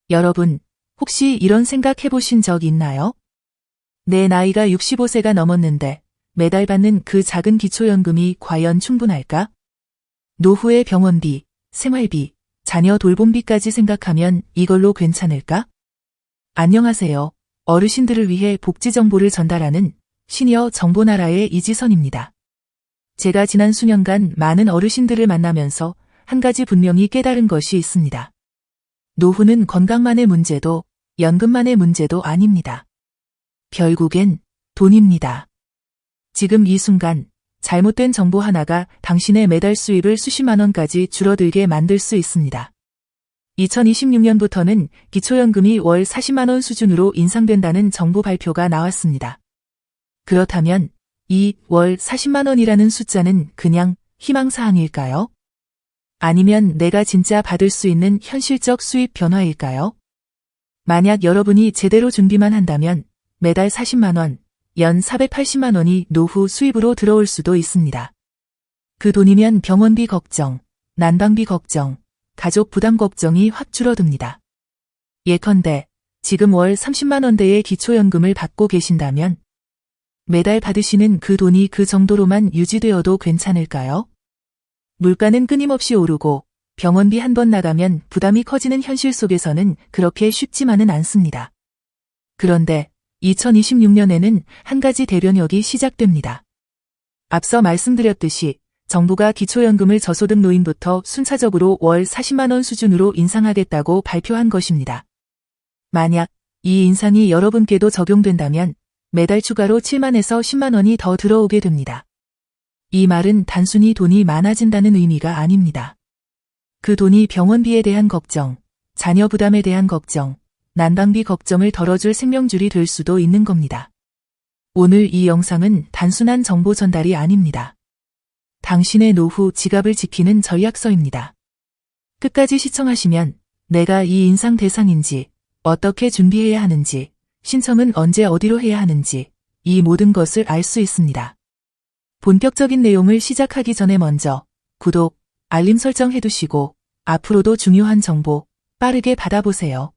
여러분, 혹시 이런 생각 해보신 적 있나요? 내 나이가 65세가 넘었는데 매달 받는 그 작은 기초연금이 과연 충분할까? 노후의 병원비, 생활비, 자녀 돌봄비까지 생각하면 이걸로 괜찮을까? 안녕하세요. 어르신들을 위해 복지 정보를 전달하는 시니어 정보나라의 이지선입니다. 제가 지난 수년간 많은 어르신들을 만나면서 한 가지 분명히 깨달은 것이 있습니다. 노후는 건강만의 문제도 연금만의 문제도 아닙니다. 결국엔 돈입니다. 지금 이 순간 잘못된 정보 하나가 당신의 매달 수입을 수십만 원까지 줄어들게 만들 수 있습니다. 2026년부터는 기초연금이 월 40만 원 수준으로 인상된다는 정부 발표가 나왔습니다. 그렇다면 이 월 40만 원이라는 숫자는 그냥 희망사항일까요? 아니면 내가 진짜 받을 수 있는 현실적 수입 변화일까요? 만약 여러분이 제대로 준비만 한다면 매달 40만 원, 연 480만 원이 노후 수입으로 들어올 수도 있습니다. 그 돈이면 병원비 걱정, 난방비 걱정, 가족 부담 걱정이 확 줄어듭니다. 예컨대 지금 월 30만 원대의 기초연금을 받고 계신다면 매달 받으시는 그 돈이 그 정도로만 유지되어도 괜찮을까요? 물가는 끊임없이 오르고 병원비 한 번 나가면 부담이 커지는 현실 속에서는 그렇게 쉽지만은 않습니다. 그런데 2026년에는 한 가지 대변혁이 시작됩니다. 앞서 말씀드렸듯이 정부가 기초연금을 저소득 노인부터 순차적으로 월 40만 원 수준으로 인상하겠다고 발표한 것입니다. 만약 이 인상이 여러분께도 적용된다면 매달 추가로 7만에서 10만 원이 더 들어오게 됩니다. 이 말은 단순히 돈이 많아진다는 의미가 아닙니다. 그 돈이 병원비에 대한 걱정, 자녀 부담에 대한 걱정, 난방비 걱정을 덜어줄 생명줄이 될 수도 있는 겁니다. 오늘 이 영상은 단순한 정보 전달이 아닙니다. 당신의 노후 지갑을 지키는 전략서입니다. 끝까지 시청하시면 내가 이 인상 대상인지, 어떻게 준비해야 하는지, 신청은 언제 어디로 해야 하는지 이 모든 것을 알 수 있습니다. 본격적인 내용을 시작하기 전에 먼저 구독, 알림 설정 해두시고 앞으로도 중요한 정보 빠르게 받아보세요.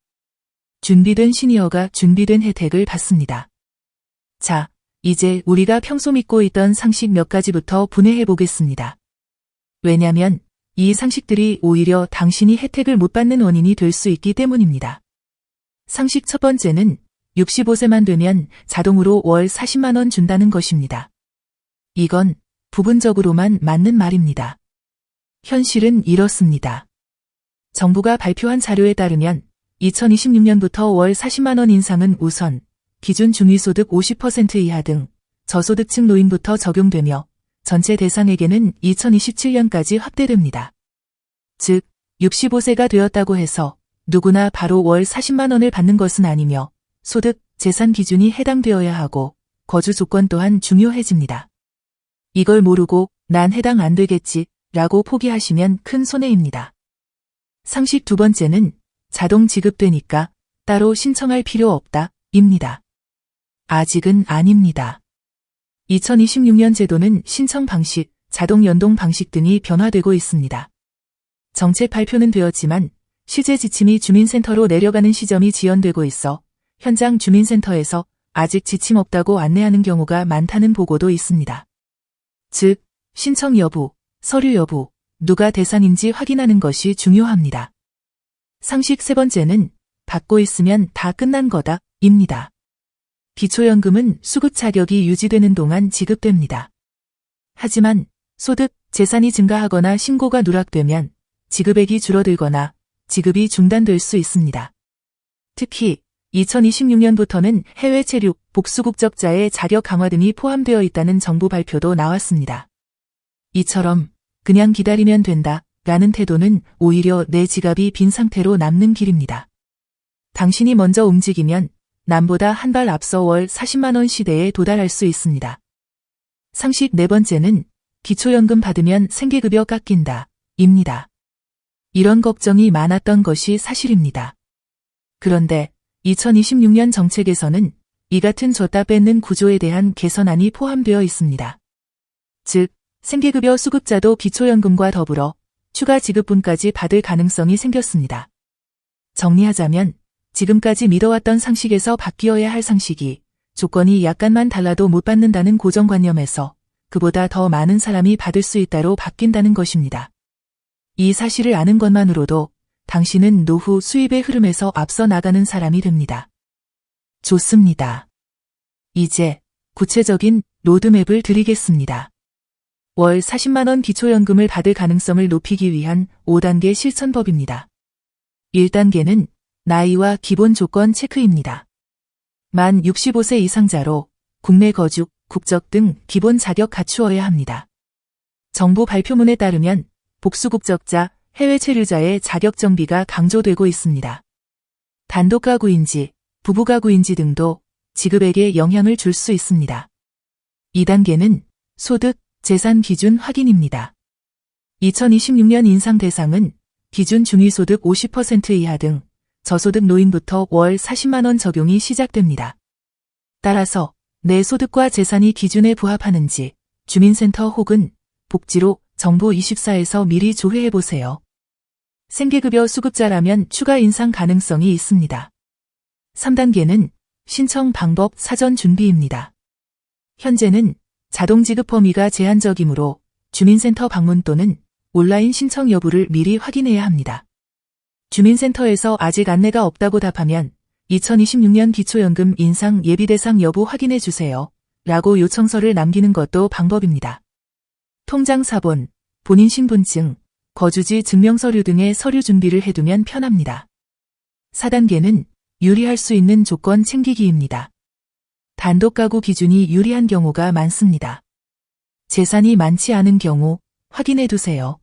준비된 시니어가 준비된 혜택을 받습니다. 자, 이제 우리가 평소 믿고 있던 상식 몇 가지부터 분해해 보겠습니다. 왜냐면 이 상식들이 오히려 당신이 혜택을 못 받는 원인이 될 수 있기 때문입니다. 상식 첫 번째는 65세만 되면 자동으로 월 40만 원 준다는 것입니다. 이건 부분적으로만 맞는 말입니다. 현실은 이렇습니다. 정부가 발표한 자료에 따르면 2026년부터 월 40만 원 인상은 우선 기준 중위소득 50% 이하 등 저소득층 노인부터 적용되며 전체 대상에게는 2027년까지 확대됩니다. 즉 65세가 되었다고 해서 누구나 바로 월 40만 원을 받는 것은 아니며 소득, 재산 기준이 해당되어야 하고 거주 조건 또한 중요해집니다. 이걸 모르고 난 해당 안 되겠지 라고 포기하시면 큰 손해입니다. 상식 두 번째는 자동 지급되니까 따로 신청할 필요 없다 입니다. 아직은 아닙니다. 2026년 제도는 신청 방식, 자동 연동 방식 등이 변화되고 있습니다. 정책 발표는 되었지만 실제 지침이 주민센터로 내려가는 시점이 지연되고 있어 현장 주민센터에서 아직 지침 없다고 안내하는 경우가 많다는 보고도 있습니다. 즉, 신청 여부, 서류 여부, 누가 대상인지 확인하는 것이 중요합니다. 상식 세 번째는 받고 있으면 다 끝난 거다 입니다. 기초연금은 수급 자격이 유지되는 동안 지급됩니다. 하지만 소득, 재산이 증가하거나 신고가 누락되면 지급액이 줄어들거나 지급이 중단될 수 있습니다. 특히 2026년부터는 해외 체류, 복수 국적자의 자격 강화 등이 포함되어 있다는 정부 발표도 나왔습니다. 이처럼 그냥 기다리면 된다 라는 태도는 오히려 내 지갑이 빈 상태로 남는 길입니다. 당신이 먼저 움직이면 남보다 한 발 앞서 월 40만 원 시대에 도달할 수 있습니다. 상식 네 번째는 기초연금 받으면 생계급여 깎인다 입니다. 이런 걱정이 많았던 것이 사실입니다. 그런데 2026년 정책에서는 이 같은 줬다 뺏는 구조에 대한 개선안이 포함되어 있습니다. 즉, 생계급여 수급자도 기초연금과 더불어 추가 지급분까지 받을 가능성이 생겼습니다. 정리하자면 지금까지 믿어왔던 상식에서 바뀌어야 할 상식이 조건이 약간만 달라도 못 받는다는 고정관념에서 그보다 더 많은 사람이 받을 수 있다로 바뀐다는 것입니다. 이 사실을 아는 것만으로도 당신은 노후 수입의 흐름에서 앞서 나가는 사람이 됩니다. 좋습니다. 이제 구체적인 로드맵을 드리겠습니다. 월 40만원 기초연금을 받을 가능성을 높이기 위한 5단계 실천법입니다. 1단계는 나이와 기본 조건 체크입니다. 만 65세 이상자로 국내 거주, 국적 등 기본 자격 갖추어야 합니다. 정부 발표문에 따르면 복수국적자, 해외 체류자의 자격 정비가 강조되고 있습니다. 단독 가구인지, 부부 가구인지 등도 지급액에 영향을 줄 수 있습니다. 2단계는 소득, 재산 기준 확인입니다. 2026년 인상 대상은 기준 중위소득 50% 이하 등 저소득 노인부터 월 40만원 적용이 시작됩니다. 따라서 내 소득과 재산이 기준에 부합하는지 주민센터 혹은 복지로 정보24에서 미리 조회해보세요. 생계급여 수급자라면 추가 인상 가능성이 있습니다. 3단계는 신청 방법 사전 준비입니다. 현재는 자동 지급 범위가 제한적이므로 주민센터 방문 또는 온라인 신청 여부를 미리 확인해야 합니다. 주민센터에서 아직 안내가 없다고 답하면 2026년 기초연금 인상 예비 대상 여부 확인해 주세요. 라고 요청서를 남기는 것도 방법입니다. 통장 사본, 본인 신분증, 거주지 증명서류 등의 서류 준비를 해두면 편합니다. 4단계는 유리할 수 있는 조건 챙기기입니다. 단독 가구 기준이 유리한 경우가 많습니다. 재산이 많지 않은 경우 확인해 두세요.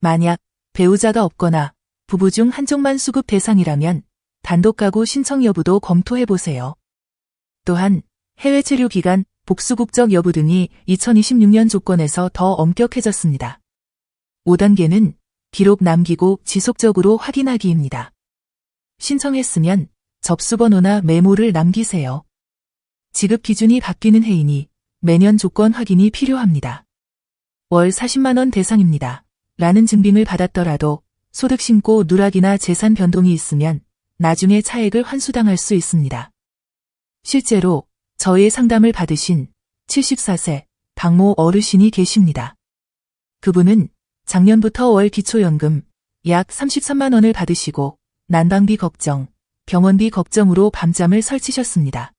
만약 배우자가 없거나 부부 중 한쪽만 수급 대상이라면 단독 가구 신청 여부도 검토해 보세요. 또한 해외 체류 기간, 복수 국적 여부 등이 2026년 조건에서 더 엄격해졌습니다. 5단계는 기록 남기고 지속적으로 확인하기입니다. 신청했으면 접수번호나 메모를 남기세요. 지급 기준이 바뀌는 해이니 매년 조건 확인이 필요합니다. 월 40만원 대상입니다. 라는 증빙을 받았더라도 소득 신고 누락이나 재산 변동이 있으면 나중에 차액을 환수당할 수 있습니다. 실제로 저의 상담을 받으신 74세 박모 어르신이 계십니다. 그분은 작년부터 월 기초연금 약 33만 원을 받으시고 난방비 걱정, 병원비 걱정으로 밤잠을 설치셨습니다.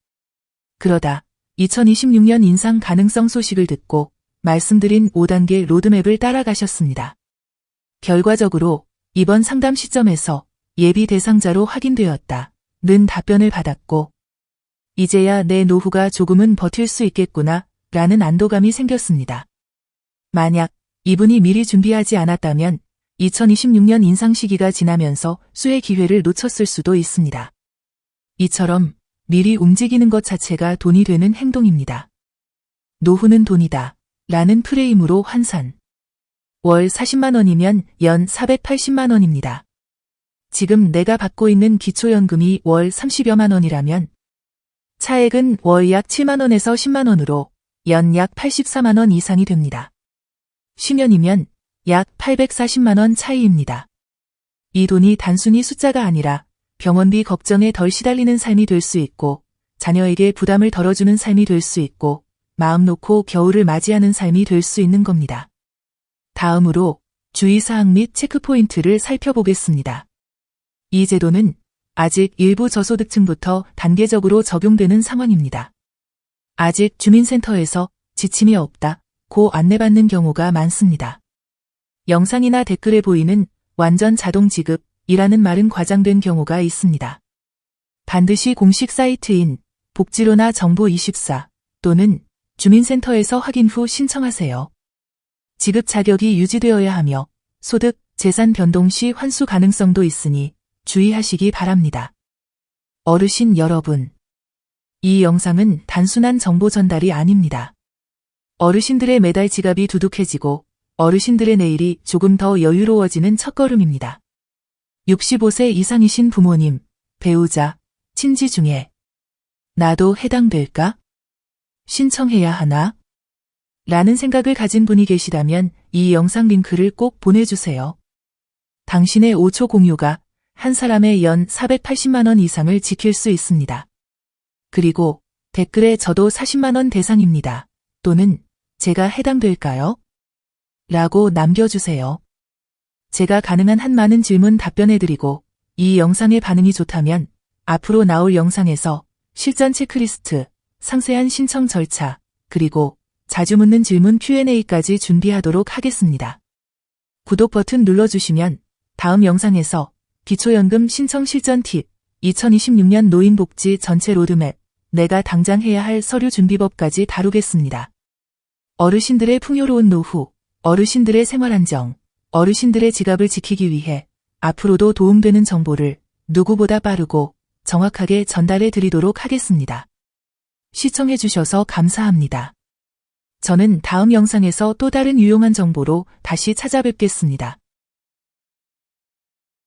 그러다 2026년 인상 가능성 소식을 듣고 말씀드린 5단계 로드맵을 따라가셨습니다. 결과적으로 이번 상담 시점에서 예비 대상자로 확인되었다는 답변을 받았고 이제야 내 노후가 조금은 버틸 수 있겠구나 라는 안도감이 생겼습니다. 만약 이분이 미리 준비하지 않았다면 2026년 인상 시기가 지나면서 수혜 기회를 놓쳤을 수도 있습니다. 이처럼 미리 움직이는 것 자체가 돈이 되는 행동입니다. 노후는 돈이다 라는 프레임으로 환산. 월 40만 원이면 연 480만 원입니다. 지금 내가 받고 있는 기초연금이 월 30여만 원이라면 차액은 월 약 7만 원에서 10만 원으로 연 약 84만 원 이상이 됩니다. 10년이면 약 840만 원 차이입니다. 이 돈이 단순히 숫자가 아니라 병원비 걱정에 덜 시달리는 삶이 될 수 있고 자녀에게 부담을 덜어주는 삶이 될 수 있고 마음 놓고 겨울을 맞이하는 삶이 될 수 있는 겁니다. 다음으로 주의사항 및 체크포인트를 살펴보겠습니다. 이 제도는 아직 일부 저소득층부터 단계적으로 적용되는 상황입니다. 아직 주민센터에서 지침이 없다고 안내받는 경우가 많습니다. 영상이나 댓글에 보이는 완전 자동 지급이라는 말은 과장된 경우가 있습니다. 반드시 공식 사이트인 복지로나 정보24 또는 주민센터에서 확인 후 신청하세요. 지급 자격이 유지되어야 하며 소득, 재산 변동 시 환수 가능성도 있으니 주의하시기 바랍니다. 어르신 여러분, 이 영상은 단순한 정보 전달이 아닙니다. 어르신들의 매달 지갑이 두둑해지고 어르신들의 내일이 조금 더 여유로워지는 첫걸음입니다. 65세 이상이신 부모님, 배우자, 친지 중에 나도 해당될까? 신청해야 하나? 라는 생각을 가진 분이 계시다면 이 영상 링크를 꼭 보내주세요. 당신의 5초 공유가 한 사람의 연 480만 원 이상을 지킬 수 있습니다. 그리고 댓글에 저도 40만 원 대상입니다. 또는 제가 해당될까요? 라고 남겨주세요. 제가 가능한 한 많은 질문 답변해드리고 이 영상의 반응이 좋다면 앞으로 나올 영상에서 실전 체크리스트, 상세한 신청 절차, 그리고 자주 묻는 질문 Q&A까지 준비하도록 하겠습니다. 구독 버튼 눌러주시면 다음 영상에서 기초연금 신청 실전 팁, 2026년 노인복지 전체 로드맵, 내가 당장 해야 할 서류 준비법까지 다루겠습니다. 어르신들의 풍요로운 노후, 어르신들의 생활안정, 어르신들의 지갑을 지키기 위해 앞으로도 도움되는 정보를 누구보다 빠르고 정확하게 전달해 드리도록 하겠습니다. 시청해 주셔서 감사합니다. 저는 다음 영상에서 또 다른 유용한 정보로 다시 찾아뵙겠습니다.